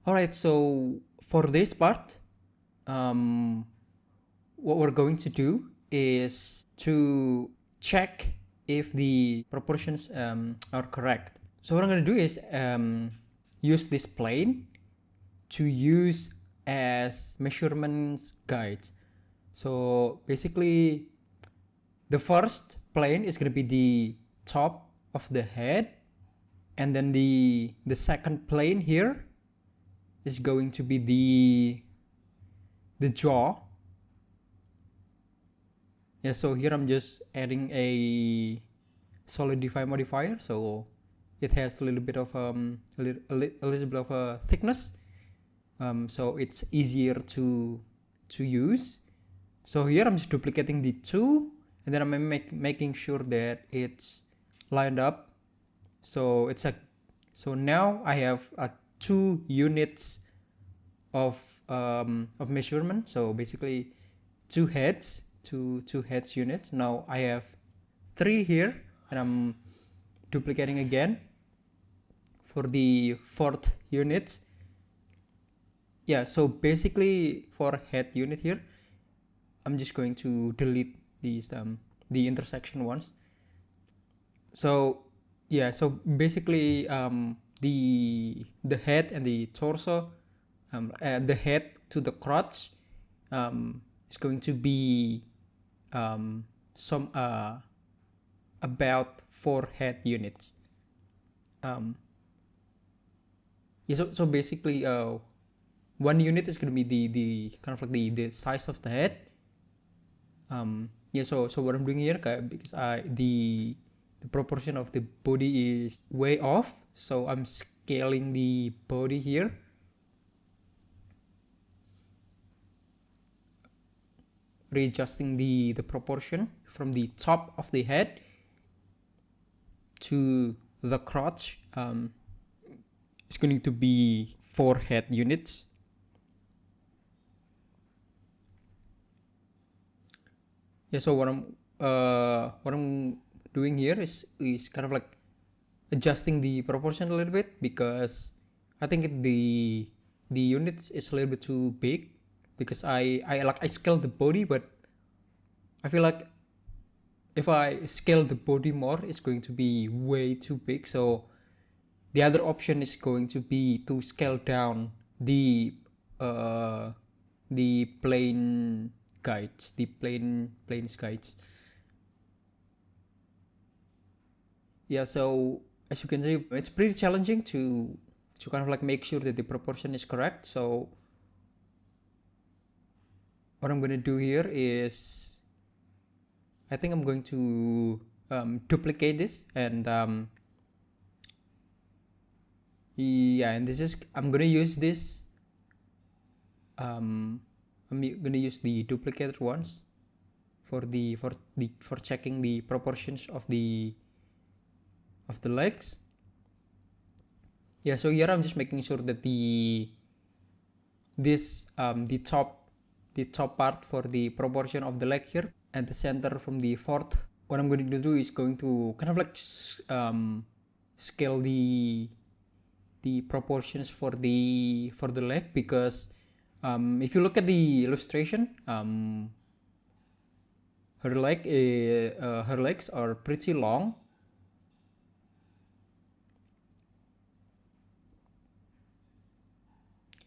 Alright, so for this part, what we're going to do is to check if the proportions are correct. So what I'm going to do is use this plane to use as measurements guides. So basically, the first plane is going to be the top of the head, and then the second plane here is going to be the jaw. Yeah, so here I'm just adding a solidify modifier, so it has a little bit of a little bit of a thickness, so it's easier to use. So here I'm just duplicating the two, and then I'm making sure that it's lined up. So it's so now I have 2 units of measurement. So basically 2 heads, two heads units. Now I have 3 here, and I'm duplicating again for the 4th unit. Yeah, so basically for head unit here, I'm just going to delete these the intersection ones. So yeah, so basically the head and the torso, and the head to the crotch is going to be some about 4 head units. Yeah, so basically 1 unit is going to be the kind of like the size of the head. Yeah, so what I'm doing here, because the proportion of the body is way off, so I'm scaling the body here. Readjusting the proportion from the top of the head to the crotch. It's going to be 4 head units. Yeah, so what I'm doing here is kind of like adjusting the proportion a little bit, because I think the units is a little bit too big, because I scale the body, but I feel like if I scale the body more, it's going to be way too big. So the other option is going to be to scale down the plane guides, the planes guides. Yeah, so as you can see, it's pretty challenging to kind of like make sure that the proportion is correct. So what I'm going to do here is, I think I'm going to duplicate this, and yeah, and this is, I'm going to use this, I'm going to use the duplicated ones for checking the proportions of the legs. Yeah, so here I'm just making sure that the top part for the proportion of the leg here, and the center from the 4th. What I'm going to do is going to kind of like scale the proportions for the leg, because if you look at the illustration, her legs are pretty long.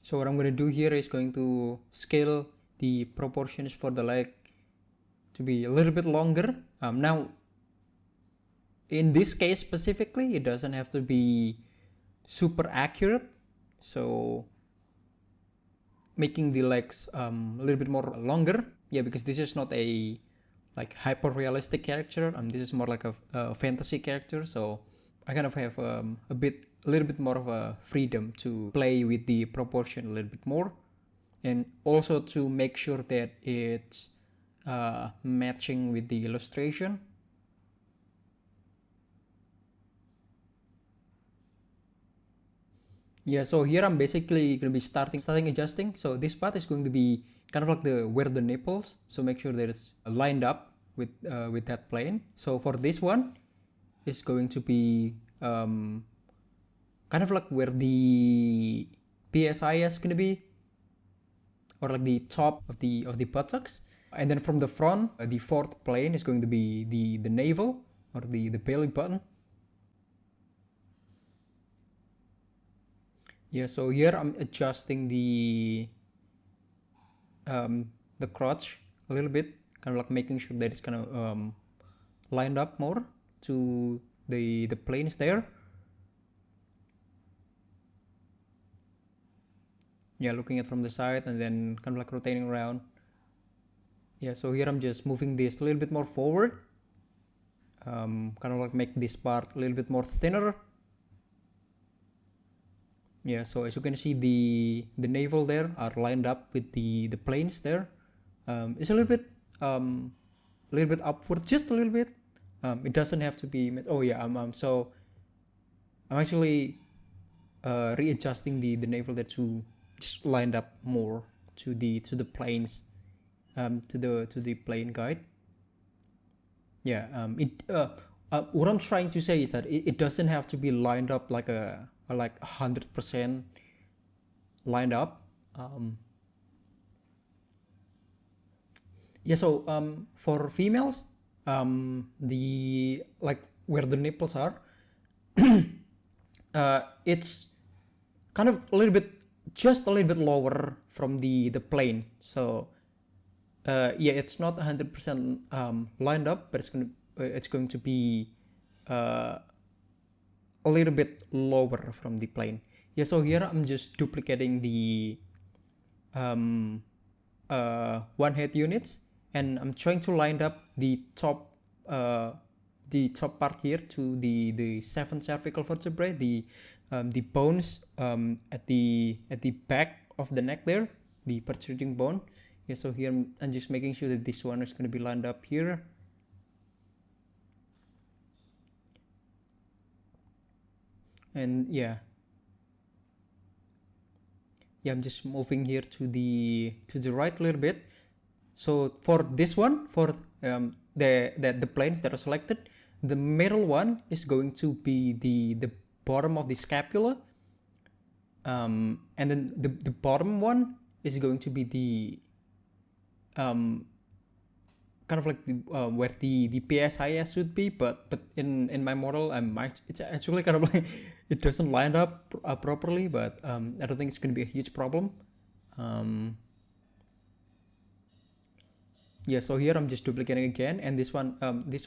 So what I'm going to do here is going to scale the proportions for the leg to be a little bit longer. Now, in this case specifically, it doesn't have to be super accurate. So making the legs a little bit more longer. Yeah, because this is not a like hyper realistic character. This is more like a fantasy character. So I kind of have a little bit more of a freedom to play with the proportion a little bit more, and also to make sure that it's matching with the illustration. Yeah, so here I'm basically going to be starting adjusting. So this part is going to be kind of like where the nipples. So make sure that it's lined up with that plane. So for this one, it's going to be kind of like where the PSI is gonna be, or like the top of the buttocks. And then from the front, the fourth plane is going to be the navel, or the belly button. Yeah, so here I'm adjusting the crotch a little bit, kind of like making sure that it's kind of lined up more to the planes there. Yeah, looking at from the side and then kind of like rotating around. Yeah, so here I'm just moving this a little bit more forward, kind of like make this part a little bit more thinner. Yeah, so as you can see, the navel there are lined up with the planes there. It's a little bit upward, just a little bit. It doesn't have to be. Oh yeah, so I'm actually readjusting the navel there to just lined up more to the planes, to the plane guide. Yeah, what I'm trying to say is that it doesn't have to be lined up like 100% lined up. Yeah, so for females, the like where the nipples are, it's kind of a little bit, just a little bit lower from the plane. So yeah, it's not 100% lined up, but it's going to be a little bit lower from the plane. Yeah, so here I'm just duplicating the one head units, and I'm trying to line up the top part here to the 7 cervical vertebrae, the bones at the back of the neck there, the protruding bone. Yeah, so here I'm just making sure that this one is going to be lined up here. And yeah, I'm just moving here to the right a little bit. So for this one, for the planes that are selected, the middle one is going to be the bottom of the scapula, and then the bottom one is going to be the kind of like where the PSIS should be, but in my model it's actually kind of like it doesn't line up properly, but I don't think it's going to be a huge problem. Yeah, so here I'm just duplicating again, and this one,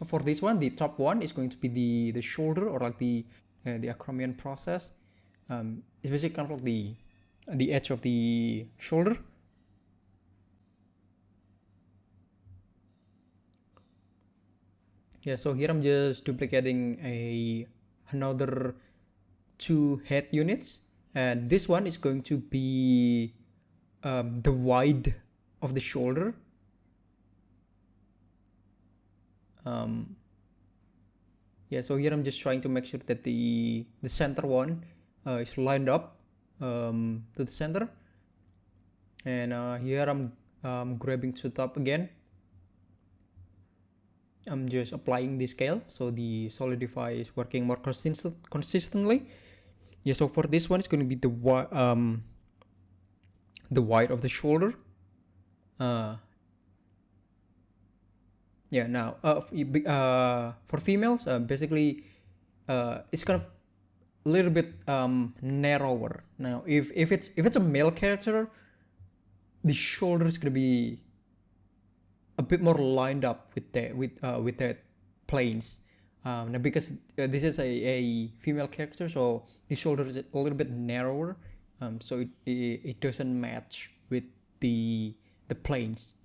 for this one, the top one is going to be the shoulder, or like the acromion process. It's basically kind of like the edge of the shoulder. Yeah, so here I'm just duplicating another 2 head units, and this one is going to be the wide of the shoulder. Yeah, so here I'm just trying to make sure that the center one is lined up to the center, and here I'm grabbing to the top again. I'm just applying the scale so the solidify is working more consistently. Yeah, so for this one it's going to be the wide of the shoulder. Yeah, now for females, basically it's kind of a little bit narrower. Now if it's a male character, the shoulder is going to be a bit more lined up with the planes. Now because this is a female character, so the shoulder is a little bit narrower, so it doesn't match with the planes.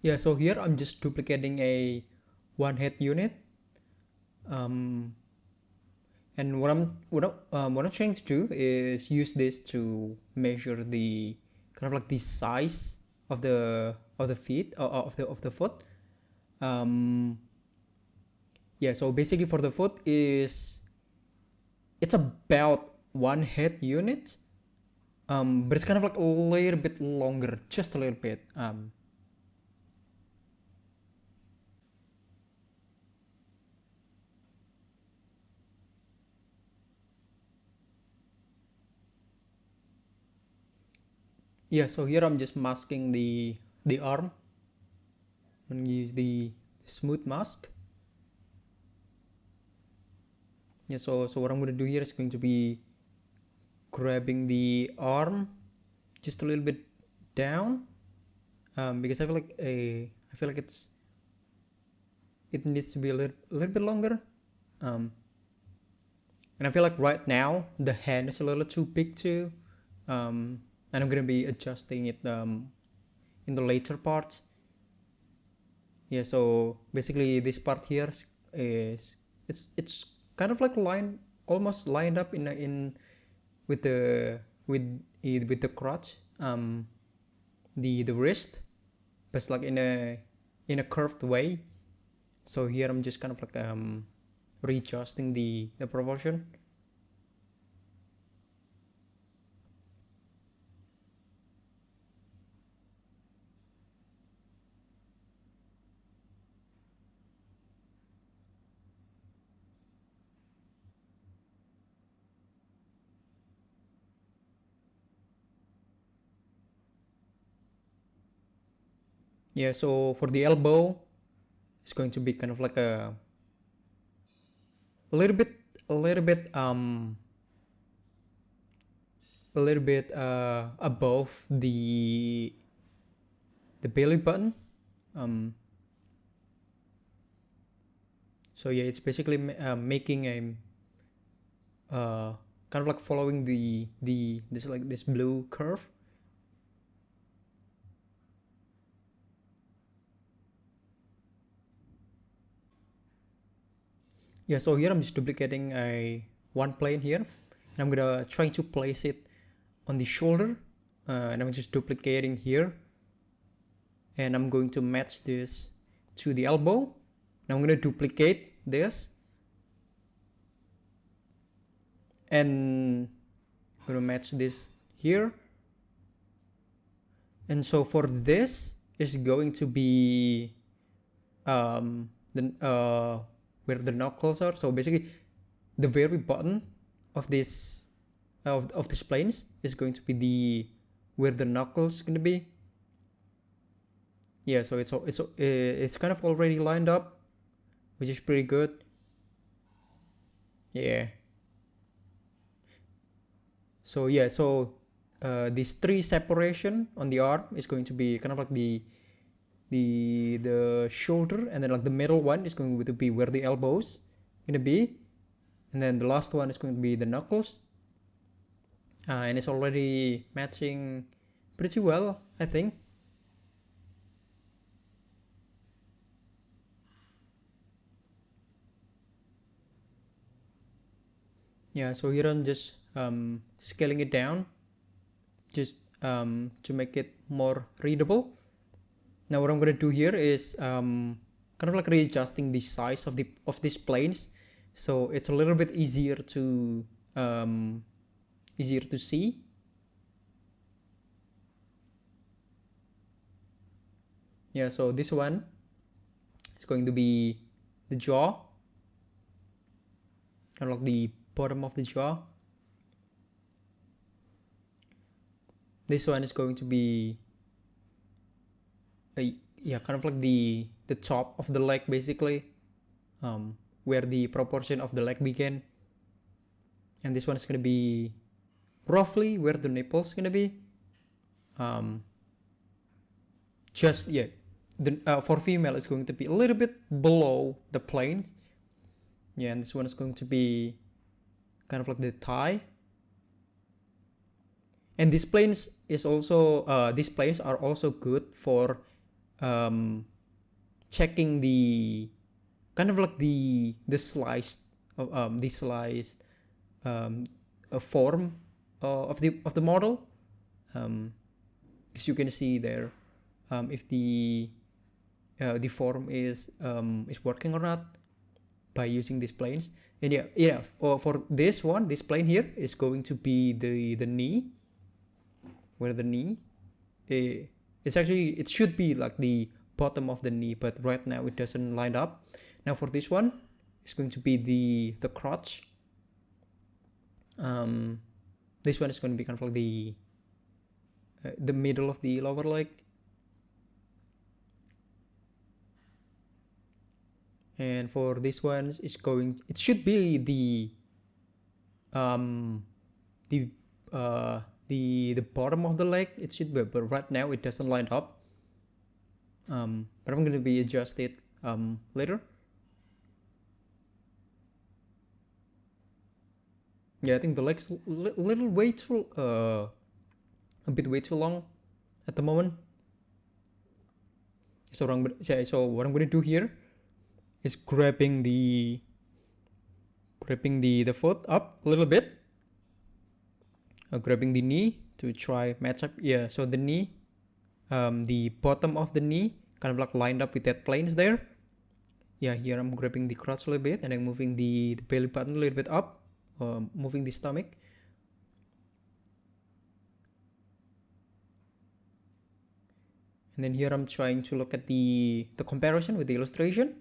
Yeah, so here I'm just duplicating a 1 head unit, and what I'm trying to do is use this to measure the kind of like the size of the feet, of the foot. Yeah, so basically for the foot it's about 1 head unit, but it's kind of like a little bit longer, just a little bit. Yeah, so here I'm just masking the arm. I'm gonna use the smooth mask. Yeah, so what I'm gonna do here is going to be grabbing the arm just a little bit down, because I feel like it needs to be a little bit longer, and I feel like right now the hand is a little too big too, and I'm gonna be adjusting it in the later parts. Yeah, so basically this part here is it's kind of like almost lined up in with the with the crotch, the wrist, but it's like in a curved way. So here I'm just kind of like readjusting the proportion. Yeah, so for the elbow, it's going to be kind of like a little bit a little bit um a little bit above the belly button. So yeah, it's basically making a kind of like following this blue curve. Yeah, so here I'm just duplicating a one plane here, and I'm gonna try to place it on the shoulder, and I'm just duplicating here, and I'm going to match this to the elbow. Now I'm gonna duplicate this, and I'm gonna match this here. And so for this is going to be the where the knuckles are. So basically, the very bottom of this planes is going to be the where the knuckles gonna be. Yeah, so it's kind of already lined up, which is pretty good. Yeah. So yeah, so this three separation on the arm is going to be kind of like the shoulder, and then like the middle one is going to be where the elbows gonna be, and then the last one is going to be the knuckles, and it's already matching pretty well, I think. Yeah, so here I'm just scaling it down just to make it more readable. Now what I'm gonna do here is kind of like readjusting the size of these planes, so it's a little bit easier to see. Yeah, so this one is going to be the jaw, kind of like the bottom of the jaw. This one is going to be yeah, kind of like the top of the leg, basically, where the proportion of the leg began, and this one is going to be roughly where the nipples is going to be. Just yeah, for female it's going to be a little bit below the plane. Yeah, and this one is going to be kind of like the thigh. And these planes are also good for checking the kind of like the sliced form of the model, as you can see there, if the form is working or not by using these planes. And yeah, for this plane here is going to be the knee, where the knee it should be like the bottom of the knee, but right now it doesn't line up. Now for this one, it's going to be the crotch. This one is going to be kind of like the middle of the lower leg. And for this one, it should be um the the bottom of the leg. It should be, but right now it doesn't line up. But I'm gonna be adjust it later. Yeah, I think the leg's little way too a bit way too long at the moment. So what I'm gonna do here is grabbing the foot up a little bit, grabbing the knee to try match up. Yeah, so the knee, the bottom of the knee kind of like lined up with that planes there. Yeah, here I'm grabbing the crotch a little bit and then moving the belly button a little bit up, moving the stomach. And then here I'm trying to look at the comparison with the illustration.